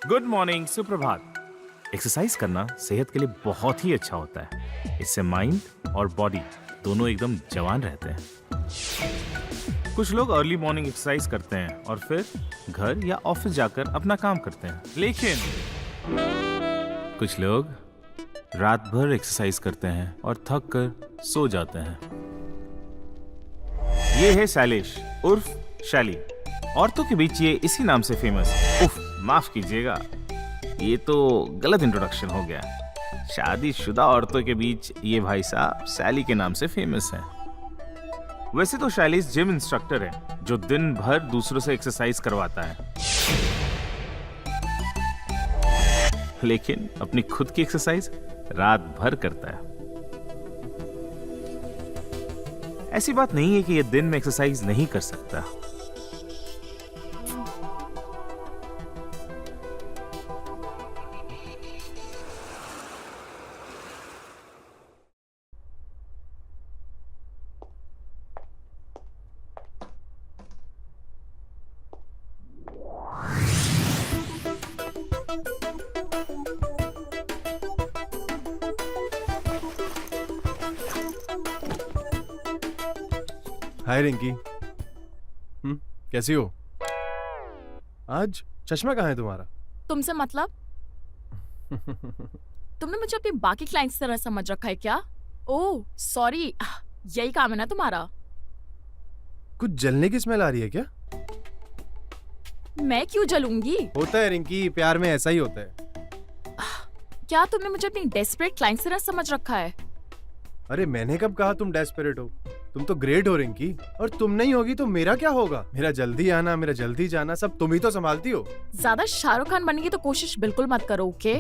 Good morning, सुप्रभात। Exercise करना सेहत के लिए बहुत ही अच्छा होता है। इससे माइंड और बॉडी दोनों एकदम जवान रहते हैं। कुछ लोग अर्ली मॉर्निंग एक्सरसाइज करते हैं और फिर घर या ऑफिस जाकर अपना काम करते हैं। लेकिन कुछ लोग रात भर एक्सरसाइज करते हैं और थक कर सो जाते हैं। ये है शैलेश उर्फ शैली। औरतों के बीच ये इसी नाम से फेमस। उफ, माफ कीजिएगा, ये तो गलत इंट्रोडक्शन हो गया। शादीशुदा औरतों के बीच ये भाई साहब सैली के नाम से फेमस है। वैसे तो शैलीस जिम इंस्ट्रक्टर है जो दिन भर दूसरों से एक्सरसाइज करवाता है, लेकिन अपनी खुद की एक्सरसाइज रात भर करता है। ऐसी बात नहीं है कि ये दिन में एक्सरसाइज नहीं कर सकता। हाय रिंकी। कैसी हो? आज चश्मा कहाँ है तुम्हारा? तुमसे मतलब? तुमने मुझे अपनी बाकी क्लाइंट्स की तरह समझ रखा है क्या? ओह सॉरी, यही काम है ना तुम्हारा? कुछ जलने की स्मेल आ रही है क्या? मैं क्यों जलूंगी? होता है रिंकी, प्यार में ऐसा ही होता है। क्या तुमने मुझे अपनी डेस्परेट क्लाइंट्स की तरह समझ रखा है? अरे मैंने कब कहा तुम डेस्परेट हो? तुम तो ग्रेट हो रिंकी, और तुम नहीं होगी तो मेरा क्या होगा? मेरा जल्दी आना, मेरा जल्दी जाना, सब तुम ही तो संभालती हो। ज्यादा शाहरुख खान बनने की तो कोशिश बिल्कुल मत करो, ओके?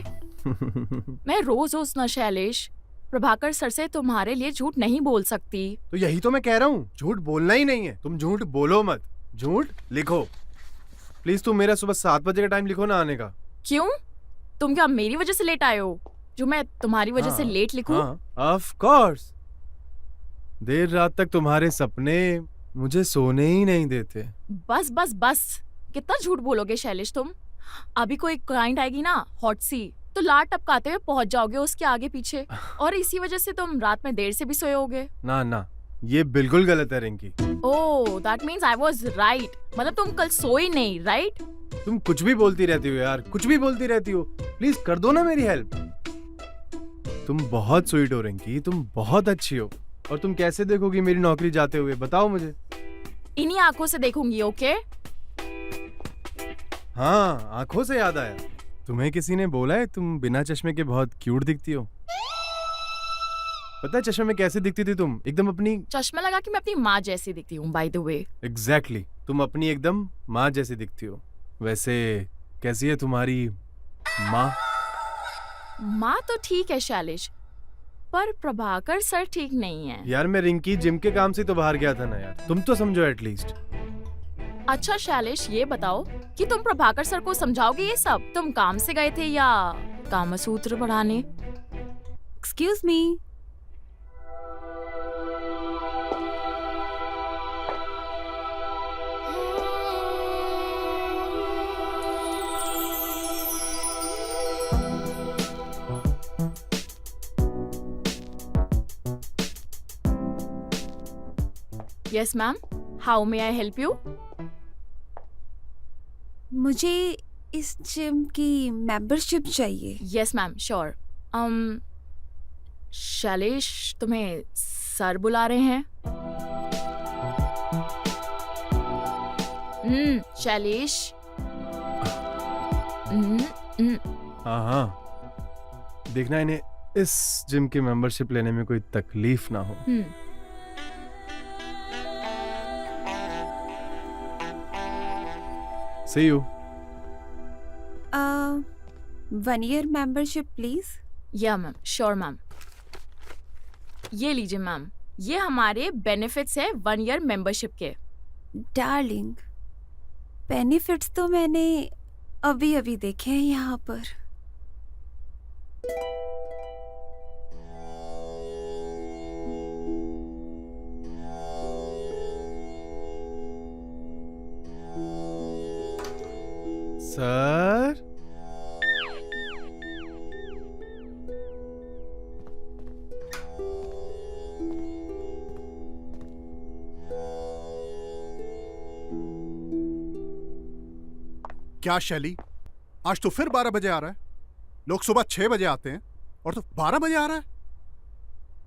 मैं रोज ना शैलेश, प्रभाकर सर से तुम्हारे लिए झूठ नहीं बोल सकती। तो यही तो मैं कह रहा हूँ, झूठ बोलना ही नहीं है। तुम झूठ बोलो मत, झूठ लिखो। प्लीज तुम मेरा सुबह 7 बजे का टाइम लिखो ना आने का। क्यों? तुम क्या मेरी वजह से लेट आए हो जो मैं तुम्हारी वजह से लेट लिखूं? Of course. देर रात तक तुम्हारे सपने मुझे सोने ही नहीं देते। बस बस बस, कितना झूठ बोलोगे शैलेश तुम? अभी कोई क्लाइंट आएगी ना हॉट सी, तो लाट टपकाते हुए पहुंच जाओगे उसके आगे पीछे, और इसी वजह से तुम रात में देर से भी सोए होगे। ना ना, ये बिल्कुल गलत है Rinki. Oh, that means I was right. मतलब तुम कल सोई नहीं, राइट? तुम कुछ भी बोलती रहती हो यार, कुछ भी बोलती रहती हो। प्लीज कर दो ना मेरी हेल्प। तुम बहुत स्वीट हो रिंकी, तुम बहुत अच्छी हो। और तुम कैसे देखोगी मेरी नौकरी जाते हुए, बताओ मुझे। इन्हीं आंखों से देखूंगी, ओके? हाँ, आंखों से याद आया, तुम्हें किसी ने बोला है तुम बिना चश्मे के बहुत क्यूट दिखती हो। पता है चश्मे में कैसे दिखती थी तुम? एकदम अपनी चश्मा लगा के मैं अपनी माँ जैसी दिखती हूँ, बाय द वे। एग्जैक्टली, तुम अपनी एकदम माँ जैसी दिखती हो। वैसे कैसी है तुम्हारी माँ? माँ तो ठीक है शैलेश, पर प्रभाकर सर ठीक नहीं है। यार मैं रिंकी जिम के काम से तो बाहर गया था ना यार, तुम तो समझो एटलीस्ट। अच्छा शैलेश, ये बताओ कि तुम प्रभाकर सर को समझाओगे ये सब? तुम काम से गए थे या कामसूत्र बढ़ाने? Excuse me. Yes ma'am, how may I help you? मुझे इस जिम की मेंबरशिप चाहिए। Yes ma'am, sure. शैलेश, तुम्हें सर बुला रहे हैं। शैलेश। हाँ हाँ, देखना इन्हें इस जिम की मेंबरशिप लेने में कोई तकलीफ ना हो। See you. 1 year membership please. या मैम, श्योर मैम। ये लीजिए मैम, ये हमारे बेनिफिट्स है 1 ईयर मेंबरशिप के। डार्लिंग, बेनिफिट्स तो मैंने अभी अभी देखे हैं यहाँ पर। सर क्या शैली, आज तो फिर 12 बजे आ रहा है? लोग सुबह 6 बजे आते हैं और तू 12 बजे आ रहा है?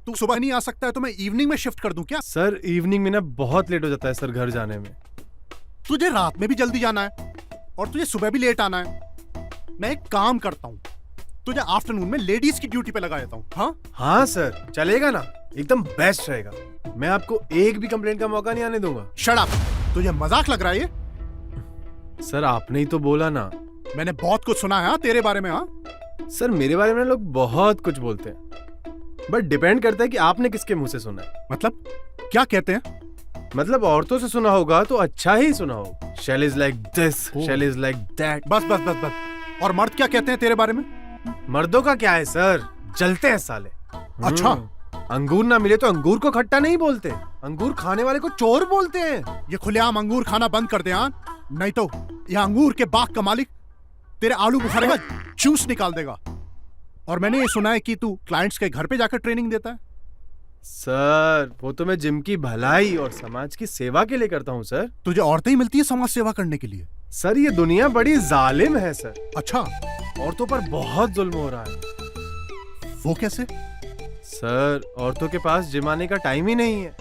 तू सुबह नहीं आ सकता है तो मैं इवनिंग में शिफ्ट कर दूं क्या? सर इवनिंग में ना बहुत लेट हो जाता है सर घर जाने में। तुझे रात में भी जल्दी जाना है और तुझे सुबह भी लेट आना है। मैं एक काम करता हूँ, तुझे आफ्टरनून में लेडीज की ड्यूटी पे लगा देता हूँ। हाँ हाँ सर चलेगा ना, एकदम बेस्ट रहेगा। मैं आपको एक भी कंप्लेंट का मौका नहीं आने दूंगा। शट अप, तुझे मजाक लग रहा है ये? सर आपने ही तो बोला ना। मैंने बहुत कुछ सुना है हाँ, तेरे बारे में। हाँ सर मेरे बारे में लोग बहुत कुछ बोलते हैं, बट डिपेंड करता है कि आपने किसके मुंह से सुना है। मतलब क्या कहते हैं? मतलब औरतों से सुना होगा तो अच्छा ही सुना होगा। शैली इज लाइक दिस, शैली इज लाइक दैट। बस बस बस बस। और मर्द क्या कहते हैं तेरे बारे में? मर्दों का क्या है सर, जलते हैं साले। अच्छा। अंगूर ना मिले तो अंगूर को खट्टा नहीं बोलते, अंगूर खाने वाले को चोर बोलते हैं। ये खुलेआम अंगूर खाना बंद कर दे हाँ, नहीं तो ये अंगूर के बाग का मालिक तेरे आलू बुखारे का जूस निकाल देगा। और मैंने ये सुना है कि तू क्लाइंट्स के घर पे जाकर ट्रेनिंग देता है। सर वो तो मैं जिम की भलाई और समाज की सेवा के लिए करता हूँ सर। तुझे औरतें ही मिलती है समाज सेवा करने के लिए? सर ये दुनिया बड़ी जालिम है सर, अच्छा, औरतों पर बहुत जुल्म हो रहा है। वो कैसे? सर औरतों के पास जिम आने का टाइम ही नहीं है,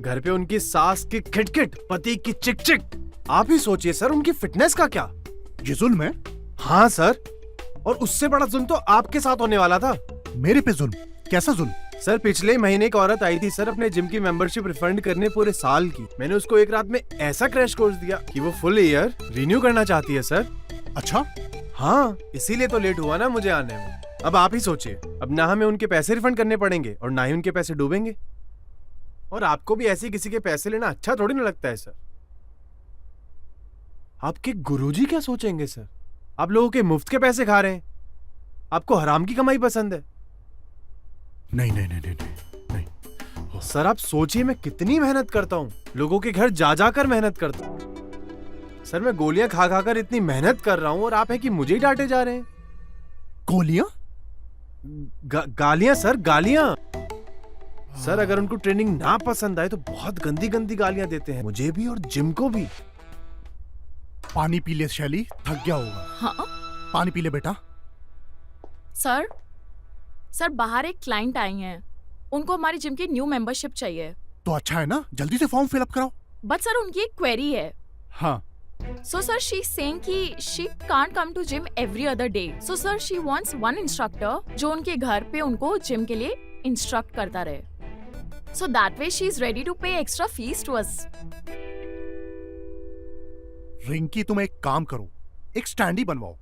घर पे उनकी सास की खिटखिट, पति की चिकचिक। आप ही सोचिए सर उनकी फिटनेस का क्या। ये जुल्म है? हाँ सर, और उससे बड़ा जुल्म तो आपके साथ होने वाला था। मेरे पे जुल्म? कैसा जुल्म? सर पिछले महीने एक औरत आई थी सर अपने जिम की मेंबरशिप रिफंड करने पूरे साल की। मैंने उसको एक रात में ऐसा क्रैश कोर्स दिया कि वो फुल ईयर रिन्यू करना चाहती है सर। अच्छा। हाँ इसीलिए तो लेट हुआ ना मुझे आने में। अब आप ही सोचिए, अब ना हमें उनके पैसे रिफंड करने पड़ेंगे और ना ही उनके पैसे डूबेंगे। और आपको भी ऐसे किसी के पैसे लेना अच्छा थोड़ी ना लगता है सर। आपके गुरुजी क्या सोचेंगे सर, आप लोगों के मुफ्त के पैसे खा रहे हैं, आपको हराम की कमाई पसंद है। नहीं नहीं नहीं नहीं नहीं। सर आप सोचिए मैं कितनी मेहनत करता हूँ, लोगों के घर जा जाकर मेहनत करता हूँ। सर मैं गोलियां खा खा कर इतनी मेहनत कर रहा हूँ और आप है कि मुझे ही डांटे जा रहे हैं। गोलियां? गालियां सर, गालियां। सर अगर उनको ट्रेनिंग ना पसंद आए तो बहुत गंदी गंदी गालियां देते हैं, मुझे भी और जिम को भी। पानी पी ले शैली, थक गया होगा। हाँ पानी पी ले बेटा। सर, सर बाहर एक क्लाइंट आई हैं, उनको हमारी जिम की न्यू मेंबरशिप चाहिए। तो अच्छा है ना, जल्दी से फॉर्म फिलअप कराओ। बट सर उनकी एक क्वेरी है। हाँ। So sir, she's saying कि she can't come to gym every other day. So sir, she wants one instructor जो उनके घर पे उनको जिम के लिए इंस्ट्रक्ट करता रहे. So that way she is ready to pay extra fees to us. Rinki तुम एक काम करो, एक स्टैंडी बनवाओ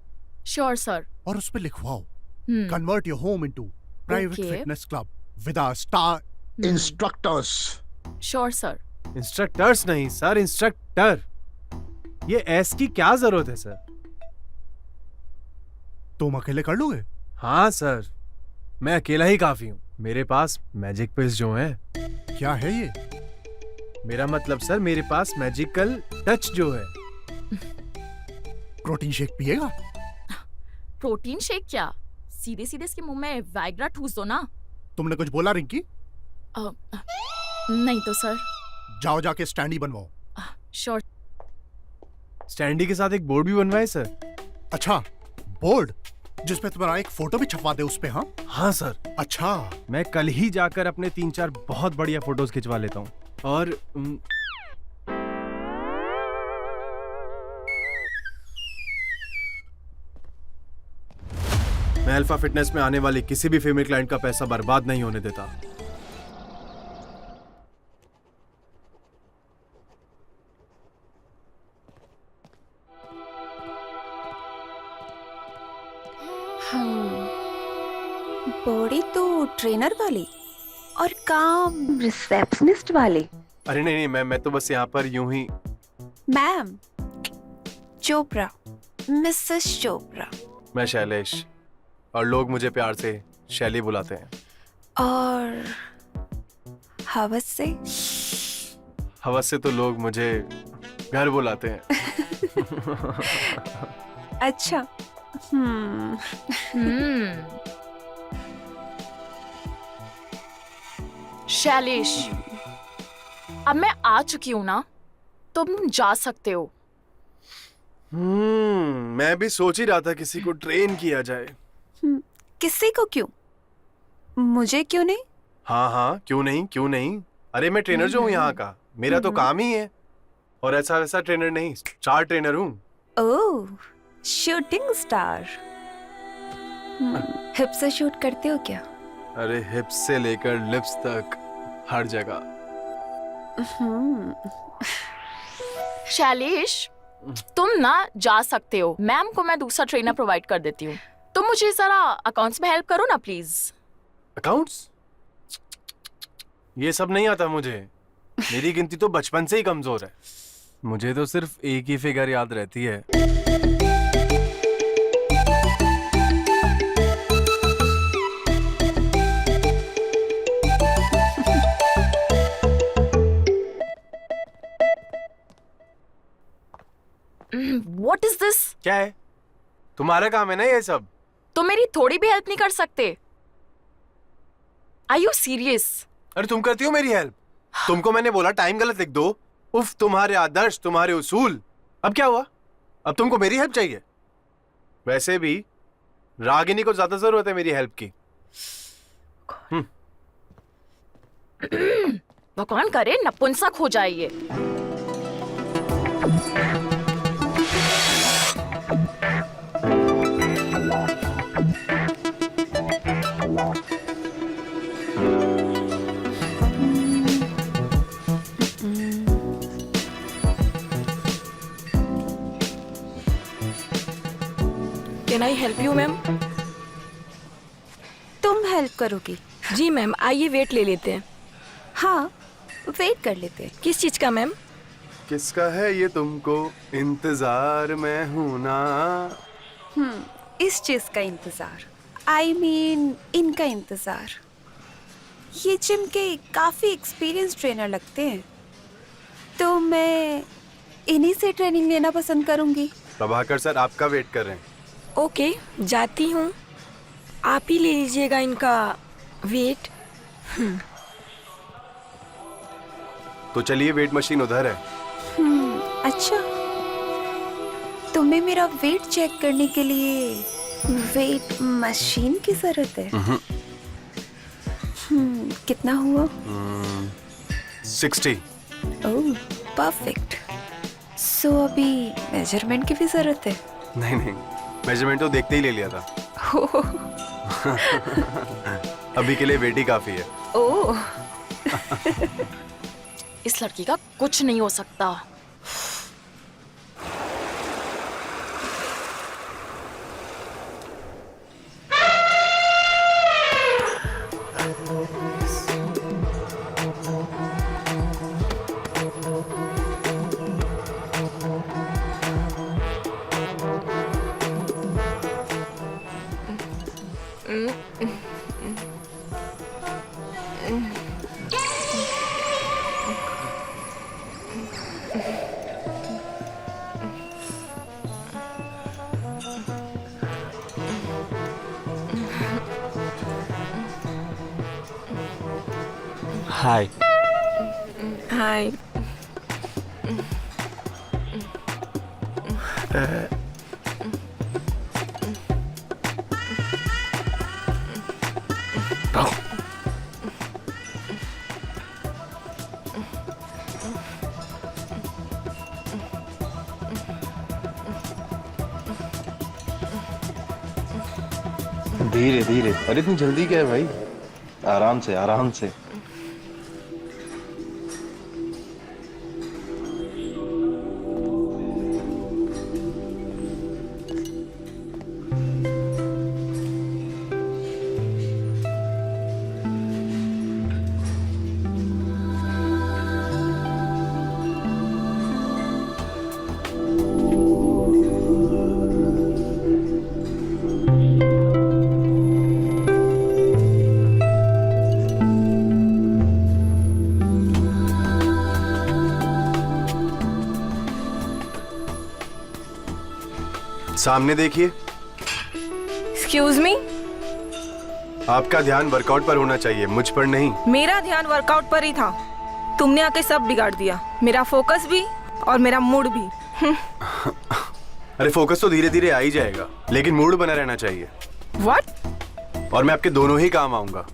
Sure sir. और उस पे लिखवाओ Hmm. Convert your home into private Okay. Fitness club with a star instructors. Sure sir. Instructors नहीं सर, इंस्ट्रक्टर। ये एस की क्या जरूरत है सर? तुम अकेले कर लोगे? हाँ सर, मैं अकेला ही काफी हूँ। मेरे पास मैजिक पिल्स जो हैं। क्या है ये? मेरा मतलब सर मेरे पास मैजिकल टच जो है। प्रोटीन शेक पिएगा? प्रोटीन शेक क्या? सीधे सीधे इसके मुंह में वाइग्रा ठूस दो ना. तुमने कुछ बोला रिंकी? नहीं तो सर. जाओ जाके स्टैंडी बनवाओ। Sure. स्टैंडी के साथ एक बोर्ड भी बनवाए सर। अच्छा, बोर्ड जिसपे तुम्हारा एक फोटो भी छपवा दे उस पे? हाँ हाँ सर। अच्छा। मैं कल ही जाकर अपने 3-4 बहुत बढ़िया फोटोज खिंचवा लेता हूँ। और मैं अल्फा फिटनेस में आने वाले किसी भी फीमेल क्लाइंट का पैसा बर्बाद नहीं होने देता। बॉडी तो ट्रेनर वाली और काम रिसेप्शनिस्ट वाली। अरे नहीं नहीं, मैं तो बस यहाँ पर यूं ही। Ma'am Chopra, Mrs Chopra. मैं शैलेश और लोग मुझे प्यार से शैली बुलाते हैं। और हवस से? हवस से तो लोग मुझे घर बुलाते हैं। अच्छा। शैलेश, अब मैं आ चुकी हूँ ना, तुम जा सकते हो. मैं भी सोच ही रहा था किसी को ट्रेन किया जाए। किसी को क्यों? मुझे क्यों नहीं? हाँ हाँ, क्यों नहीं, क्यों नहीं। अरे मैं ट्रेनर जो हूँ यहाँ का, मेरा तो काम ही है। और ऐसा वैसा ट्रेनर नहीं, स्टार ट्रेनर हूँ। ओह, शूटिंग स्टार। हिप से शूट करते हो क्या? अरे हिप्स से लेकर लिप्स तक हर जगह। शैलेश, तुम ना जा सकते हो। मैम को मैं दूसरा ट्रेनर प्रोवाइड कर देती हूँ। तुम मुझे जरा अकाउंट्स में हेल्प करो ना प्लीज। अकाउंट्स? ये सब नहीं आता मुझे। मेरी गिनती तो बचपन से ही कमजोर है। मुझे तो सिर्फ एक ही फिगर याद रहती है। What is this? क्या है? तुम्हारा काम है ना ये सब। तुम मेरी थोड़ी भी हेल्प नहीं कर सकते। Are you serious? अरे तुम करती हो मेरी हेल्प। तुमको मैंने बोला टाइम गलत लिख दो। उफ, तुम्हारे आदर्श, तुम्हारे उसूल। अब क्या हुआ? अब तुमको मेरी हेल्प चाहिए? वैसे भी रागिनी को ज्यादा जरूरत है मेरी हेल्प की। भगवान करे नपुंसक हो जाए ये। Can I help you ma'am? तुम हेल्प करोगी? जी मैम, आइए वेट ले लेते हैं। हाँ, वेट कर लेते हैं। किस चीज़ का मैम? किसका है ये तुमको इंतजार में हूं ना। इस चीज का इंतजार। I mean, इनका इंतजार। ये जिम के काफी एक्सपीरियंस ट्रेनर लगते हैं, तो मैं इन्हीं से ट्रेनिंग लेना पसंद करूंगी। प्रभाकर सर आपका वेट कर रहे हैं। ओके, जाती हूँ। आप ही ले लीजिएगा इनका वेट। तो चलिए, वेट मशीन उधर है। अच्छा, तुम्हें मेरा वेट चेक करने के लिए वेट मशीन की जरूरत है? कितना हुआ? 60। ओह, परफेक्ट। सो अभी मेजरमेंट की भी जरूरत है? नहीं नहीं, मेजरमेंट तो देखते ही ले लिया था। अभी के लिए वेट ही काफी है। ओह, इस लड़की का कुछ नहीं हो सकता। हाय। हाय। धीरे धीरे। अरे इतनी जल्दी क्या है भाई? आराम से आराम से। सामने देखिए। Excuse me? आपका ध्यान वर्कआउट पर होना चाहिए, मुझ पर नहीं। मेरा ध्यान वर्कआउट पर ही था। तुमने आके सब बिगाड़ दिया, मेरा फोकस भी और मेरा मूड भी। अरे फोकस तो धीरे धीरे आ ही जाएगा, लेकिन मूड बना रहना चाहिए। व्हाट और मैं आपके दोनों ही काम आऊंगा।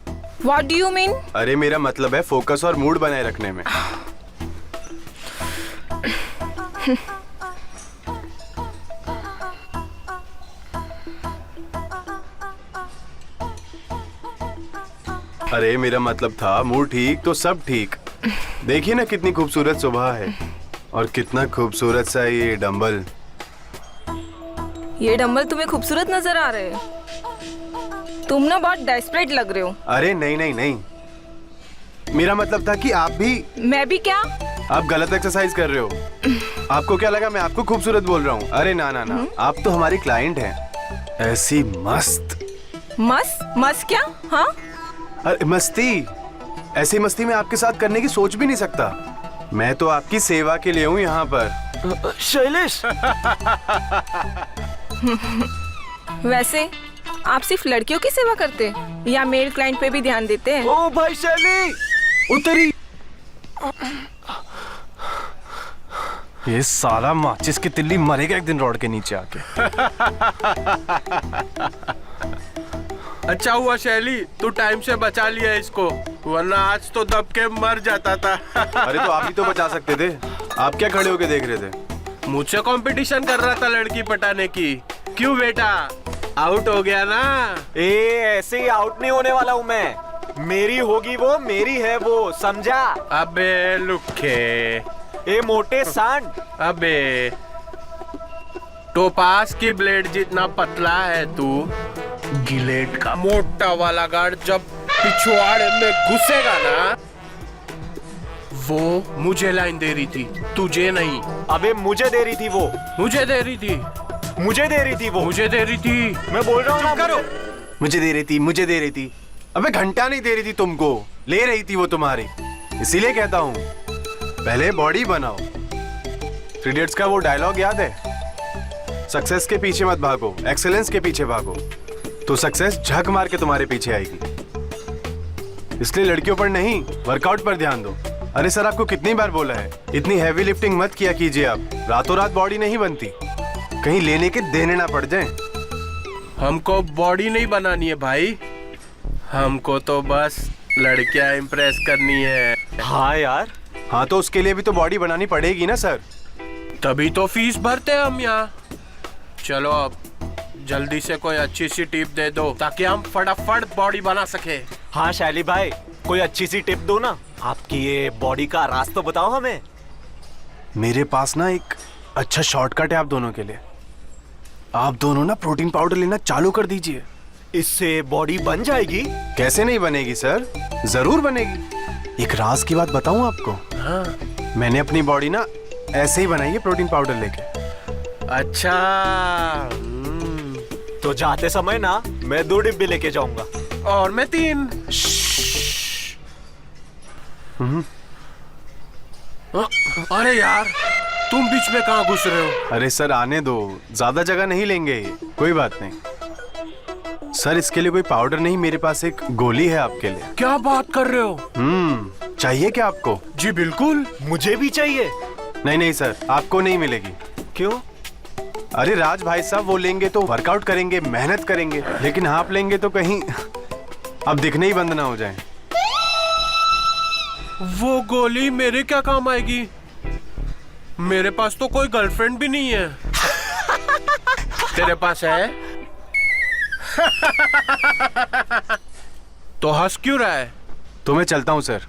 What do you mean? अरे मेरा मतलब है फोकस और मूड बनाए रखने में। अरे मेरा मतलब था मूड ठीक तो सब ठीक। देखिए ना कितनी खूबसूरत सुबह है और कितना खूबसूरत सा ये डंबल। ये डंबल तुम्हें खूबसूरत नजर आ रहे हैं। तुम ना बहुत डेस्परेट लग रहे हो। अरे नहीं नहीं नहीं, मेरा मतलब था कि आप भी। मैं भी क्या? आप गलत एक्सरसाइज कर रहे हो। आपको क्या लगा मैं आपको खूबसूरत बोल रहा हूँ? अरे ना ना ना, आप तो हमारी क्लाइंट हैं। ऐसी मस्त। मस्त मस्त क्या? हाँ अरे मस्ती, ऐसी मस्ती मैं आपके साथ करने की सोच भी नहीं सकता। मैं तो आपकी सेवा के लिए हूँ यहाँ पर। शैलेश, वैसे आप सिर्फ लड़कियों की सेवा करते हैं या मेल क्लाइंट पे भी ध्यान देते हैं? ओ भाई शैली, उतरी। ये साला माचिस की तिल्ली मरेगा एक दिन रोड के नीचे आके। अच्छा हुआ शैली तू टाइम से बचा लिया इसको, वरना आज तो दब के मर जाता था। अरे तो आप ही तो बचा सकते थे। आप क्या खड़े होके देख रहे थे? मुझसे कंपटीशन कर रहा था लड़की पटाने की। क्यों बेटा, आउट हो गया ना? ऐसे ही आउट नहीं होने वाला हूँ मैं। मेरी होगी वो, मेरी है वो, समझा? अबे लुखे, ए मोटे सांड। अबे टोपास की ब्लेड जितना पतला है तू। गिलेट का मोटा वाला गार्ड जब पिछवाड़े में घुसेगा ना, वो मुझे लाइन दे रही थी, तुझे नहीं। अबे मुझे दे रही थी वो, मुझे दे रही थी, मुझे दे रही थी वो, मुझे दे रही थी। मैं बोल रहा हूँ ना। करो। मुझे दे रही थी, मुझे दे रही थी। अबे घंटा नहीं दे रही थी तुमको, ले रही थी वो तुम्हारी। इसीलिए कहता हूँ पहले बॉडी बनाओ। थ्री इडियट्स का वो डायलॉग याद है? सक्सेस के पीछे मत भागो, एक्सेलेंस के पीछे भागो, तो सक्सेस झक मार के तुम्हारे पीछे आएगी। इसलिए लड़कियों पर नहीं, वर्कआउट पर ध्यान दो। अरे सर, आपको कितनी बार बोला है, इतनी हैवी लिफ्टिंग मत किया कीजिए। आप रातों रात बॉडी नहीं बनती, कहीं लेने के देने ना पड़ जाए। हमको बॉडी नहीं बनानी है भाई, हमको तो बस लड़कियां इम्प्रेस करनी है। हाँ यार, हाँ तो उसके लिए भी तो बॉडी बनानी पड़ेगी ना सर। तभी तो फीस भरते हैं हम यहाँ। चलो अब जल्दी से कोई अच्छी सी टिप दे दो ताकि हम फटाफट बॉडी बना सके। हाँ शैली भाई, कोई अच्छी सी टिप दो ना। आपकी ये बॉडी का राज तो बताओ हमें। मेरे पास ना एक अच्छा शॉर्टकट है आप दोनों के लिए। आप दोनों ना प्रोटीन पाउडर लेना चालू कर दीजिए। इससे बॉडी बन जाएगी? कैसे नहीं बनेगी सर, जरूर बनेगी। एक राज की बात बताऊं आपको? हाँ। मैंने अपनी बॉडी ना ऐसे ही बनाई है प्रोटीन पाउडर लेके। अच्छा। तो जाते समय ना मैं 2 डिब्बे लेके जाऊंगा। और मैं 3। अरे यार, तुम बीच में कहाँ घुस रहे हो? अरे सर आने दो, ज्यादा जगह नहीं लेंगे ये, कोई बात नहीं। सर इसके लिए कोई पाउडर नहीं, मेरे पास एक गोली है आपके लिए। क्या बात कर रहे हो? चाहिए क्या आपको? जी बिल्कुल, मुझे भी चाहिए। नहीं नहीं सर, आपको नहीं मिलेगी। क्यों? अरे राज भाई साहब वो लेंगे तो वर्कआउट करेंगे, मेहनत करेंगे, लेकिन आप लेंगे तो कहीं अब दिखने ही बंद ना हो जाए। वो गोली मेरे क्या काम आएगी? मेरे पास तो कोई गर्लफ्रेंड भी नहीं है। तेरे पास है? तो हंस क्यों रहा है? तो मैं चलता हूँ सर।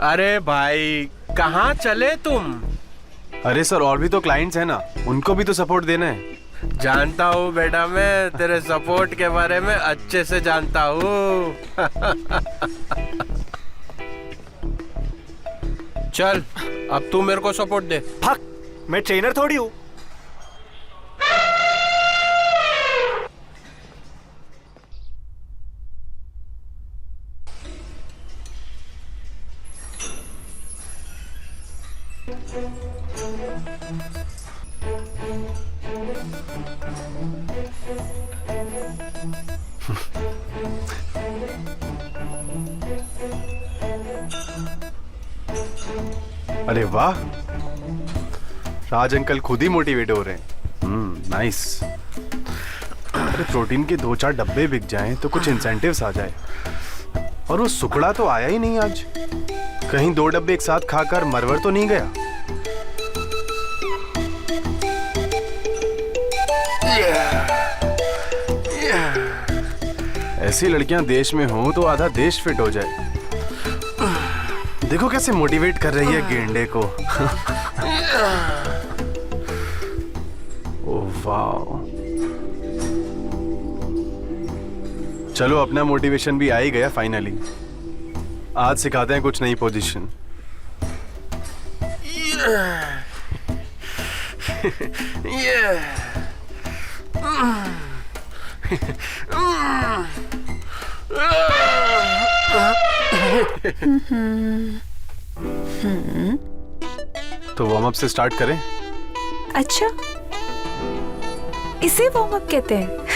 अरे भाई, कहाँ चले तुम? अरे सर और भी तो क्लाइंट्स हैं ना, उनको भी तो सपोर्ट देना है। जानता हूँ बेटा, मैं तेरे सपोर्ट के बारे में अच्छे से जानता हूँ। चल अब तू मेरे को सपोर्ट दे। फक, मैं ट्रेनर थोड़ी हूँ। अरे वाह, राज अंकल खुद ही मोटिवेट हो रहे हैं। नाइस। अरे प्रोटीन के 2-4 डब्बे बिक जाएं तो कुछ इंसेंटिव्स आ जाए। और वो सुकड़ा तो आया ही नहीं आज। कहीं 2 डब्बे एक साथ खाकर मरवर तो नहीं गया? ऐसी लड़कियां देश में हो तो आधा देश फिट हो जाए। देखो कैसे मोटिवेट कर रही है गेंडे को। ओह वाह। चलो अपना मोटिवेशन भी आ ही गया फाइनली। आज सिखाते हैं कुछ नई पोजीशन। तो वार्म अप से स्टार्ट करें। अच्छा, इसे वार्म अप कहते हैं?